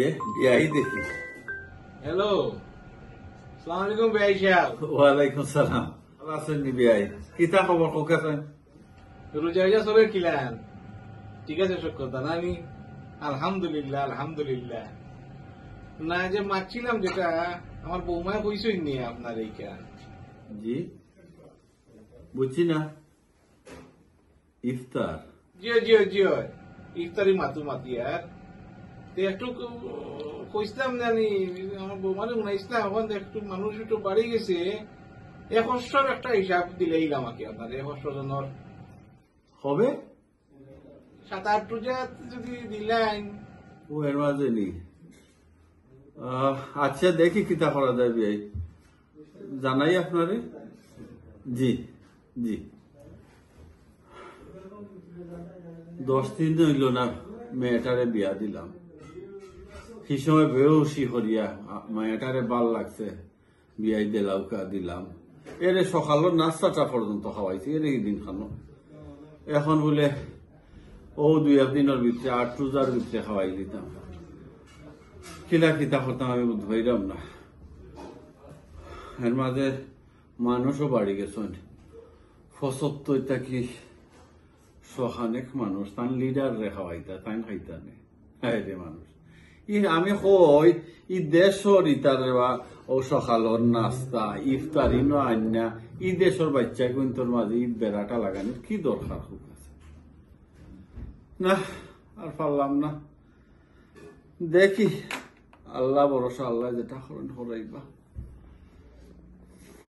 এ বিয়াই দেখি। হ্যালো, সালাম আলাইকুম ভাই সাহেব। ওয়ালাইকুম সালাম। ভালো আছেন নি বিয়াই? কিতা খবর কোকাছেন? রোজা সবে কিলান ঠিক আছে সব কথা না আমি আলহামদুলিল্লাহ আলহামদুলিল্লাহ। না যে মারছিলাম যেটা আমার বৌমায় কইসই নি আপনার এইটা। জি বুঝছি না। ইফতার? জিও জিও জিও ইফতারি মাতি আর তো একটু কইসলাম জানি আমার বৌমারে উনাইছিলাম এখন একটু মানুষ একটু বাড়ি গেছে। 100 একটা হিসাব দিলেই আমাকে আপনার 100 জনের হবে 7-8 রোজা যদি দিলেন। ও এর মাঝে নি। আচ্ছা দেখি কিতা করা যায় বিয়াই, জানাই আপনারে। জি জি 10 দিন হইল না মেয়েটারে বিয়া দিলাম। সেই সময় বেউসি করিয়া মেয়েটারে ভাল লাগছে, বিয়াই দেলাউকা দিলাম। এরে সকালের নাস্তাটা পর্যন্ত খাওয়াইছি, এর এই দিন খানো। এখন বলে ও 2-1 দিনের ভিতরে 8 রোজার ভিতরে খাওয়াই দিতাম। কিলা কিতা করতাম আমি ধরলাম না। এর মাঝে মানুষও বাড়ি গেছেন 75 কি 100 মানুষ, তান লিডার রে খাওয়াইতা, তাই খাইতা নেই রে মানুষ। আমি কই ই দেশর ইতার ও সকালর নাস্তা ইফতারি ন আন্যা ই দেশর বাচ্চা কিন্তু মাঝে ঈদ বেড়াটা লাগানোর কি দরকার খুব আছে না। আর পারলাম না, দেখি আল্লাহ ভরসা, আল্লাহ যেটা করেন করাইবা।